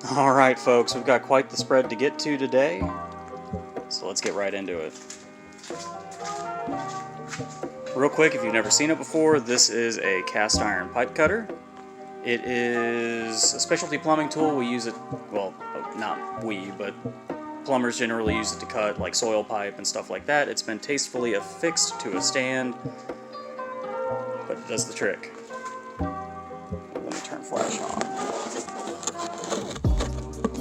Alright folks, we've got quite the spread to get to today, so let's get right into it. Real quick, if you've never seen it before, this is a cast iron pipe cutter. It is a specialty plumbing tool. We use it, well, not we, but plumbers generally use it to cut like soil pipe and stuff like that. It's been tastefully affixed to a stand, but it does the trick. Let me turn flash on.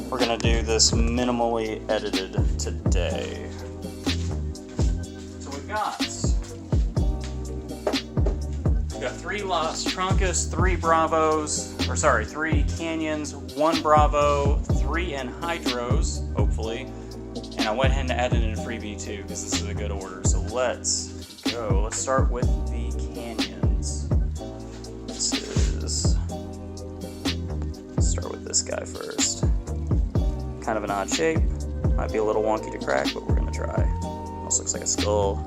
We're going to do this minimally edited today. So we've got 3 Las Trancus, 3 Bravos, or sorry, 3 Canyons, 1 Bravo, 3 enhydros, hopefully. And I went ahead and added in a freebie too, because this is a good order. So let's go. Let's start with the Canyons. Let's start with this guy first. Kind of an odd shape. Might be a little wonky to crack, but we're gonna try. Almost looks like a skull.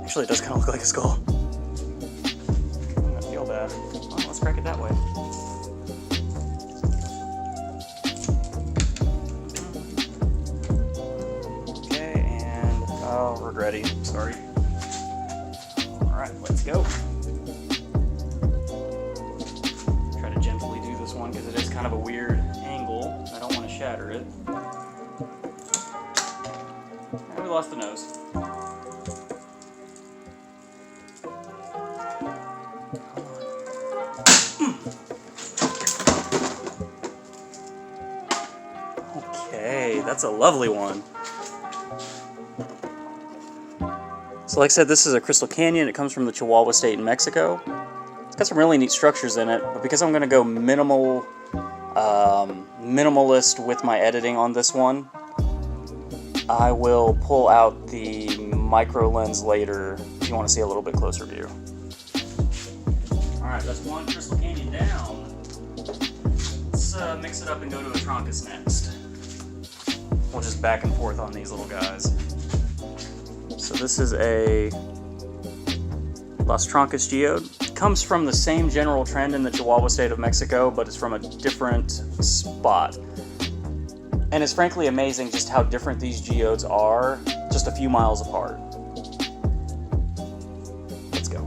Actually, it does kind of look like a skull. I'm gonna feel bad. Oh, let's crack it that way. Okay, and oh, we're ready. Sorry. All right, let's go. Try to gently do this one because it is kind of a weird angle. I don't want to shatter it. And we lost the nose. Okay, that's a lovely one. So like I said, this is a crystal canyon. It comes from the Chihuahua State in Mexico. It's got some really neat structures in it, but because I'm going to go minimalist with my editing on this one, I will pull out the micro lens later if you want to see a little bit closer view. Alright, that's one crystal canyon down. Let's mix it up and go to a trancus next. We'll just back and forth on these little guys. So this is a Las Trancas Geode. It comes from the same general trend in the Chihuahua State of Mexico, but it's from a different spot. And it's frankly amazing just how different these geodes are, just a few miles apart. Let's go.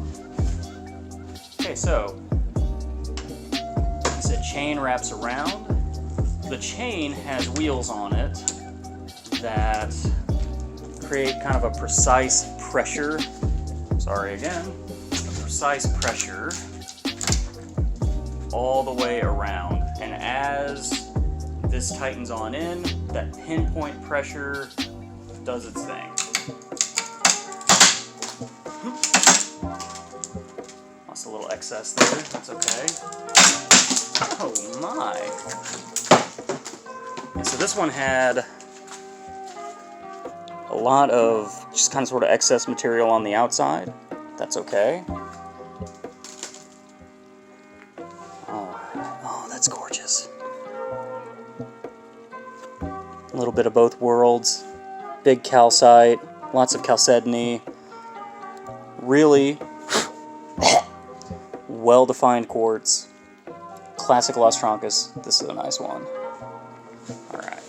Okay, so this chain wraps around. The chain has wheels on it that create kind of a precise pressure. Sorry again. A precise pressure all the way around. And as this tightens on in, that pinpoint pressure does its thing. Lost a little excess there, that's okay. Oh my. Yeah, so this one had a lot of just kind of sort of excess material on the outside. That's okay. Oh, that's gorgeous. A little bit of both worlds. Big calcite, lots of chalcedony. Really well-defined quartz. Classic Las Trancas. This is a nice one. Alright.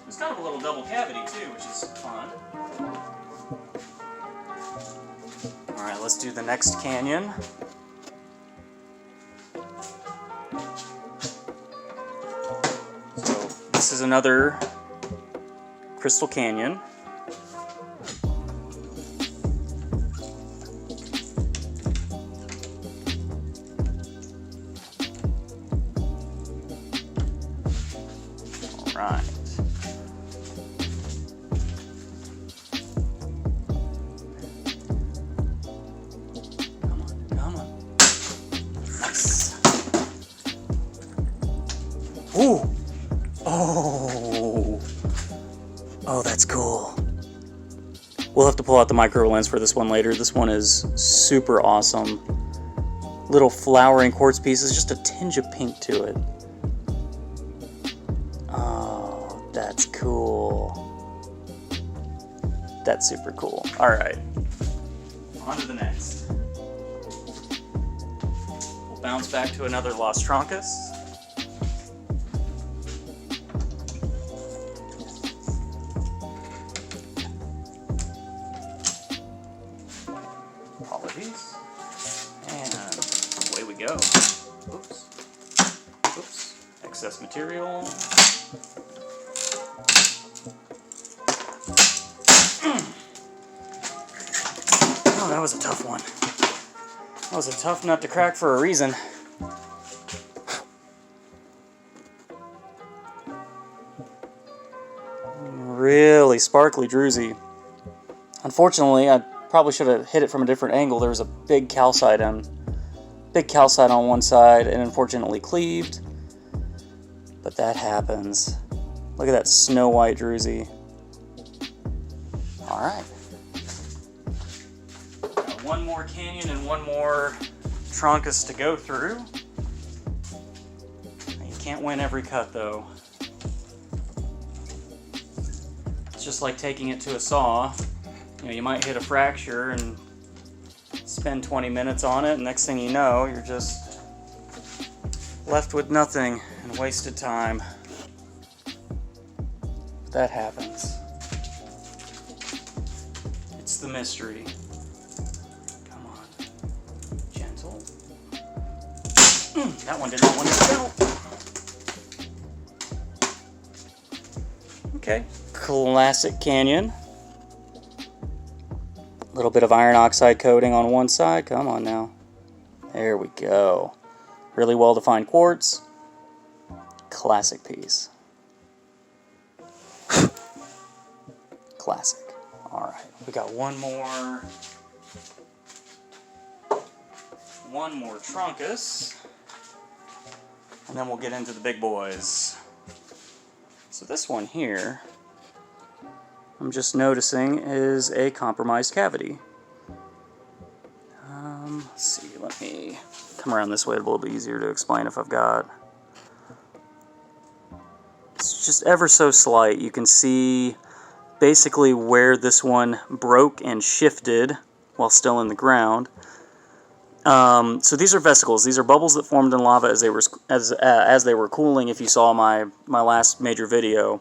There's kind of a little double cavity too, which is fun. Alright, let's do the next canyon. So this is another crystal canyon. Alright. Come on. Nice. Ooh! Oh, that's cool. We'll have to pull out the micro lens for this one later. This one is super awesome. Little flowering quartz pieces, just a tinge of pink to it. Oh, that's cool. That's super cool. Alright. On to the next. We'll bounce back to another Las Trancas. excess material. Oh, that was a tough one. That was a tough nut to crack for a reason. Really sparkly druzy. Unfortunately, I probably should have hit it from a different angle. There was a big calcite on one side and unfortunately cleaved. But that happens. Look at that snow white druzy. Alright. Got one more canyon and one more trancus to go through. You can't win every cut though. It's just like taking it to a saw. You know, you might hit a fracture and spend 20 minutes on it, and next thing you know, you're just left with nothing and wasted time. That happens. It's the mystery. Come on. Gentle. That one did not want to go. Okay. Classic canyon. A little bit of iron oxide coating on one side. Come on now. There we go. Really well defined quartz. Classic piece. Classic. Alright, we got one more trancus. And then we'll get into the big boys. So this one here, I'm just noticing, is a compromised cavity. Let's see, let me come around this way. It'll be a little bit easier to explain if I've got... It's just ever so slight. You can see basically where this one broke and shifted while still in the ground. So these are vesicles. These are bubbles that formed in lava as they were cooling. If you saw my last major video,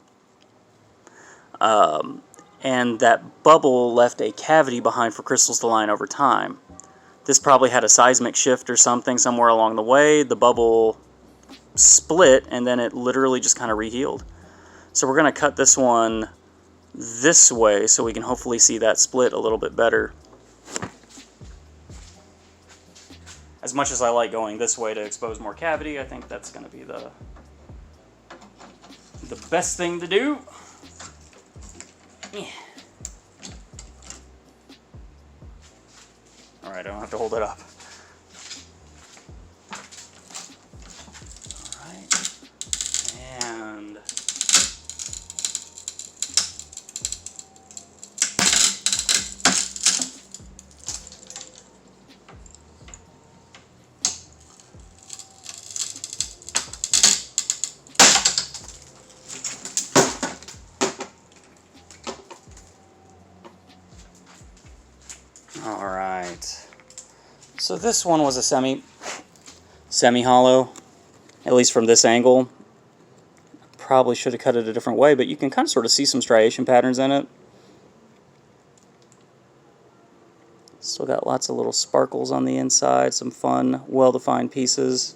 and that bubble left a cavity behind for crystals to line over time. This probably had a seismic shift or something somewhere along the way. The bubble split, and then it literally just kind of rehealed. So we're going to cut this one this way so we can hopefully see that split a little bit better. As much as I like going this way to expose more cavity, I think that's going to be the best thing to do. Yeah. Alright, I don't have to hold it up. Alright. And... Alright, so this one was a semi-hollow, at least from this angle. Probably should have cut it a different way, but you can kind of sort of see some striation patterns in it. Still got lots of little sparkles on the inside, some fun, well-defined pieces.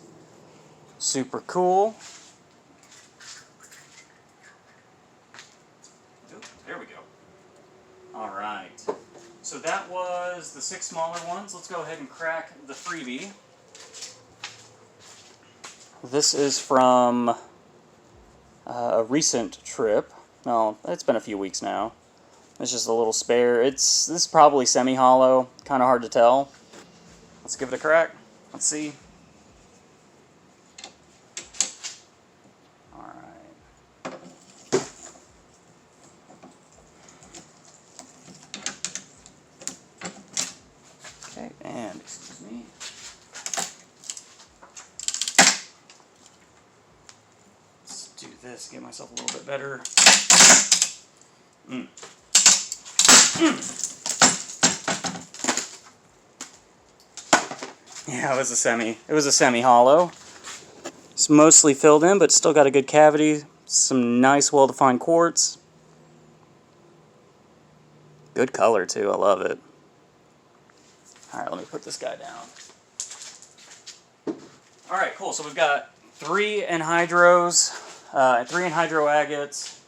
Super cool. There we go. Alright. So that was the 6 smaller ones. Let's go ahead and crack the freebie. This is from a recent trip. No, it's been a few weeks now. It's just a little spare. This is probably semi-hollow. Kind of hard to tell. Let's give it a crack. Let's see. Okay, and excuse me. Let's do this, get myself a little bit better. Yeah, it was a semi-hollow. It's mostly filled in, but still got a good cavity. Some nice, well-defined quartz. Good color too, I love it. Alright, let me put this guy down. Alright, cool. So we've got 3 enhydros, 3 enhydro agates,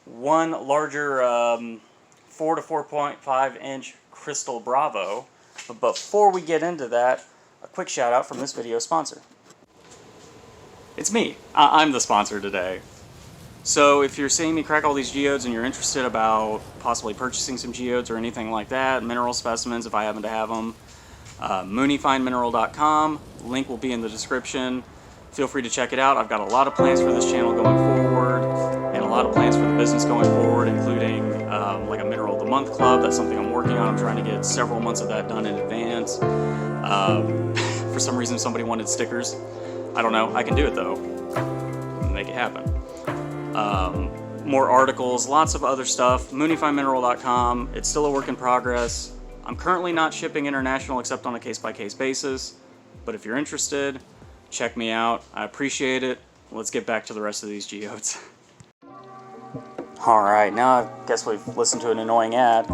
1 larger 4 to 4.5 inch crystal Bravo. But before we get into that, a quick shout out from this video sponsor. It's me. I'm the sponsor today. So if you're seeing me crack all these geodes and you're interested about possibly purchasing some geodes or anything like that, mineral specimens if I happen to have them, mooneyfindmineral.com, link will be in the description. Feel free to check it out. I've got a lot of plans for this channel going forward, and a lot of plans for the business going forward, including like a Mineral of the Month club. That's something I'm working on. I'm trying to get several months of that done in advance. For some reason somebody wanted stickers. I don't know. I can do it though. Make it happen. More articles, lots of other stuff. mooneyfindmineral.com. It's still a work in progress. I'm currently not shipping international except on a case-by-case basis, but if you're interested, check me out. I appreciate it. Let's get back to the rest of these geodes. Alright, now I guess we've listened to an annoying ad.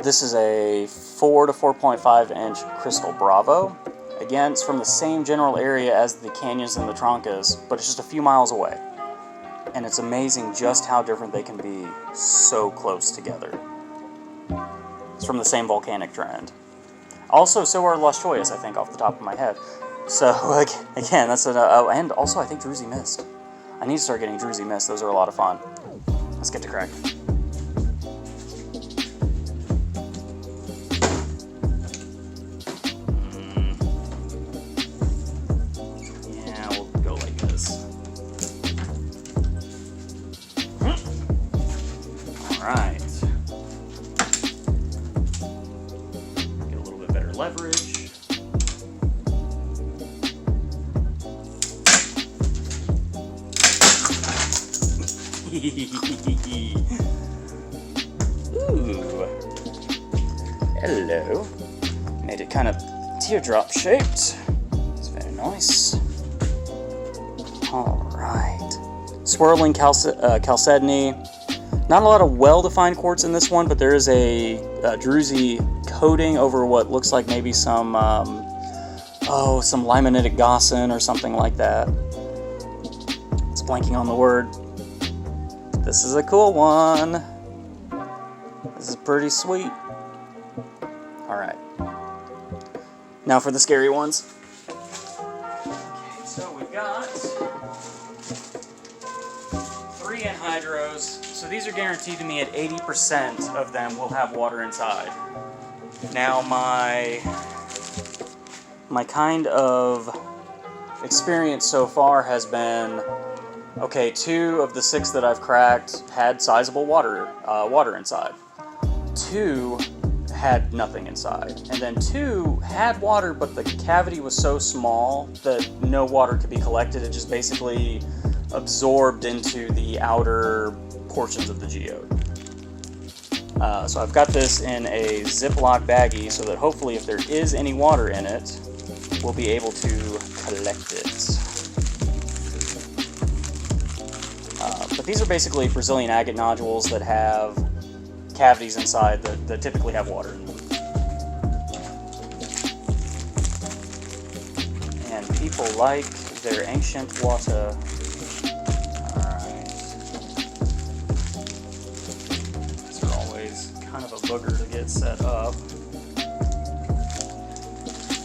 This is a 4 to 4.5 inch crystal Bravo. Again, it's from the same general area as the canyons and the trancus, but it's just a few miles away. And it's amazing just how different they can be so close together. It's from the same volcanic trend. Also, so are Las Joyas, I think, off the top of my head. So, again, that's and also I think Druzy Mist. I need to start getting Druzy Mist. Those are a lot of fun. Let's get to cracking. Yeah, we'll go like this. Alright. Get a little bit better leverage. Ooh. Hello. Made it kind of teardrop shaped. It's very nice. Alright. Swirling chalcedony. Not a lot of well-defined quartz in this one, but there is a druzy coating over what looks like maybe some some limonitic gossan or something like that. It's blanking on the word. This is a cool one. This is pretty sweet. Alright. Now for the scary ones. Okay, so we've got 3 enhydros. So these are guaranteed to me at 80% of them will have water inside. Now my kind of experience so far has been, okay, 2 of the 6 that I've cracked had sizable water inside. 2 had nothing inside. And then 2 had water, but the cavity was so small that no water could be collected. It just basically absorbed into the outer portions of the geode. So I've got this in a Ziploc baggie so that hopefully if there is any water in it, we'll be able to collect it. But these are basically Brazilian agate nodules that have cavities inside that typically have water in them. And people like their ancient water. Alright. These are always kind of a booger to get set up.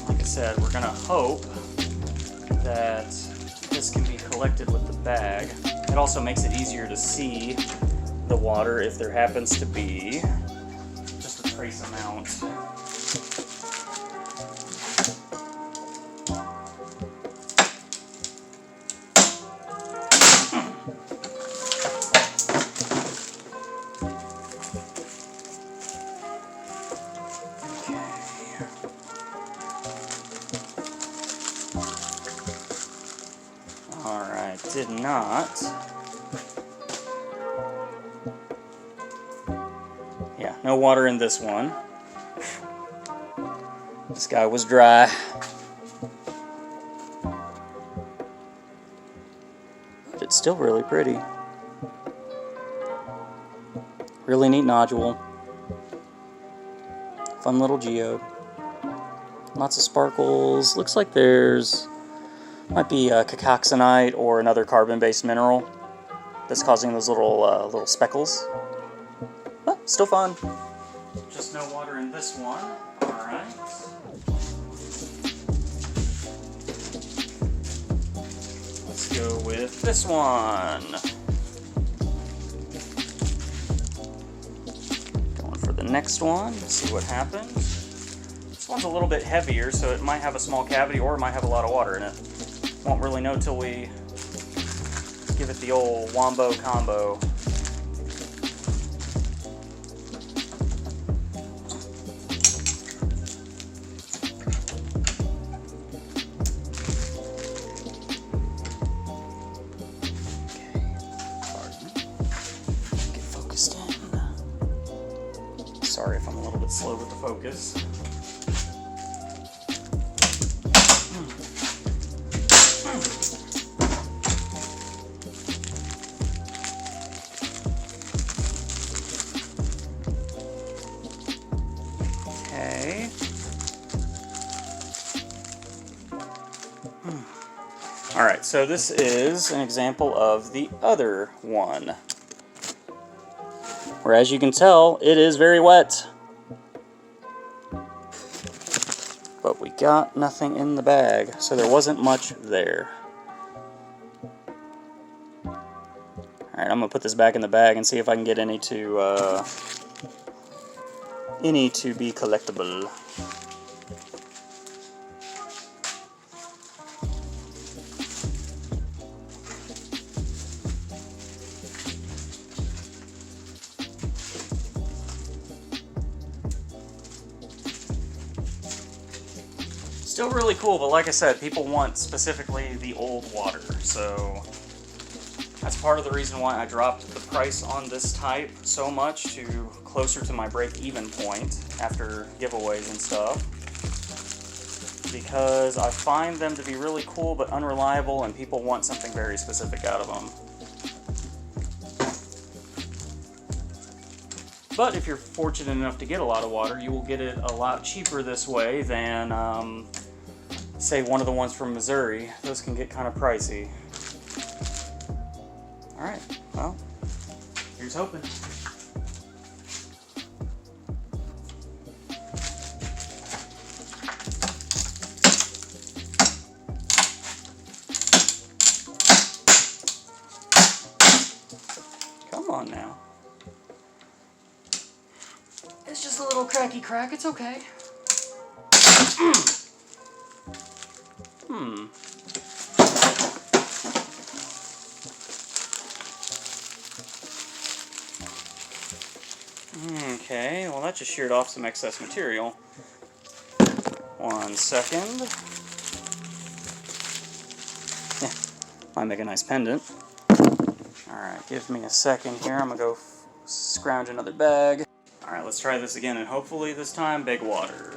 Like I said, we're going to hope that this can be collected with the bag. It also makes it easier to see the water if there happens to be just a trace amount. Alright, did not. Yeah, no water in this one. This guy was dry. But it's still really pretty. Really neat nodule. Fun little geode. Lots of sparkles. Looks like there's Might be cacoxenite or another carbon-based mineral that's causing those little speckles. But still fun. Just no water in this one. Alright. Let's go with this one. Going for the next one. See what happens. This one's a little bit heavier, so it might have a small cavity or it might have a lot of water in it. Won't really know till we give it the old wombo combo. Sorry if I'm a little bit slow with the focus. Okay. Alright, so this is an example of the other one. Where, as you can tell, it is very wet. But we got nothing in the bag, so there wasn't much there. Alright, I'm going to put this back in the bag and see if I can get any to be collectible. Still really cool, but like I said, people want specifically the old water, so that's part of the reason why I dropped the price on this type so much to closer to my break-even point after giveaways and stuff, because I find them to be really cool but unreliable, and people want something very specific out of them. But if you're fortunate enough to get a lot of water, you will get it a lot cheaper this way than say one of the ones from Missouri. Those can get kind of pricey. Alright, well, here's hoping. Come on now. It's just a little cracky crack, it's okay. Okay, well that just sheared off some excess material. 1 second. Yeah, might make a nice pendant. Alright, give me a second here. I'm gonna go scrounge another bag. Alright, let's try this again, and hopefully this time, big water.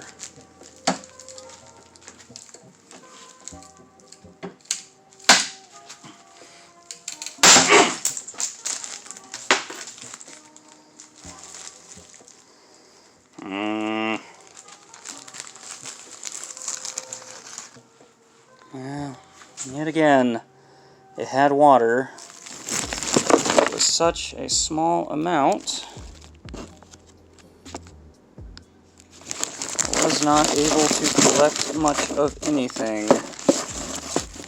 Well, yet again, it had water. It was such a small amount. I was not able to collect much of anything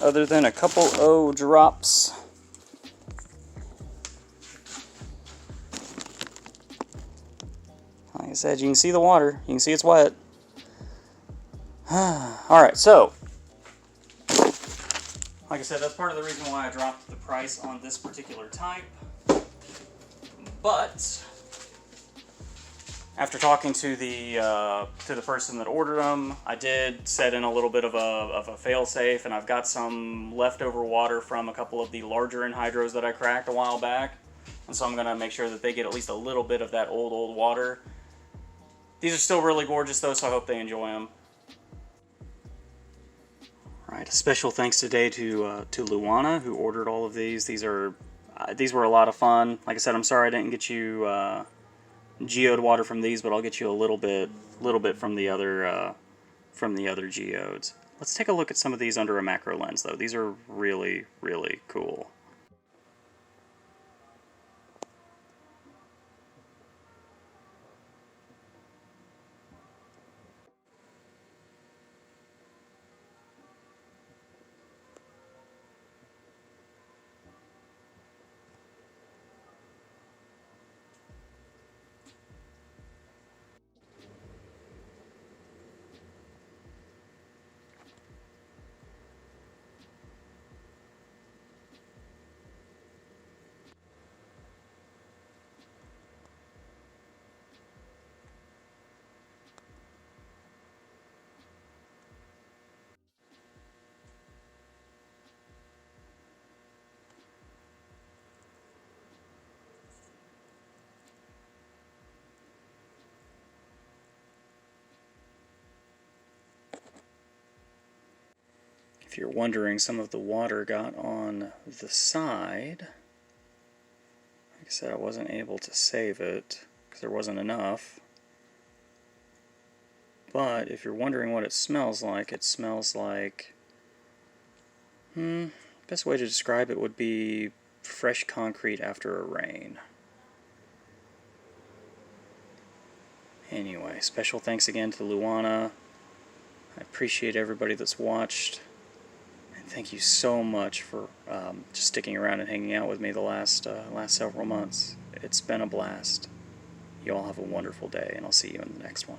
other than a couple O drops. Like I said, you can see the water. You can see it's wet. Alright, so like I said, that's part of the reason why I dropped the price on this particular type. But after talking to the person that ordered them, I did set in a little bit of a fail-safe, and I've got some leftover water from a couple of the larger enhydros that I cracked a while back, and so I'm going to make sure that they get at least a little bit of that old water. These are still really gorgeous though, so I hope they enjoy them. Alright, a special thanks today to Luana, who ordered all of these. These were a lot of fun. Like I said, I'm sorry I didn't get you geode water from these, but I'll get you a little bit from the other geodes. Let's take a look at some of these under a macro lens, though. These are really, really cool. If you're wondering, some of the water got on the side. Like I said, I wasn't able to save it because there wasn't enough. But if you're wondering what it smells like best way to describe it would be fresh concrete after a rain. Anyway, special thanks again to Luana. I appreciate everybody that's watched. And thank you so much for just sticking around and hanging out with me the last several months. It's been a blast. You all have a wonderful day, and I'll see you in the next one.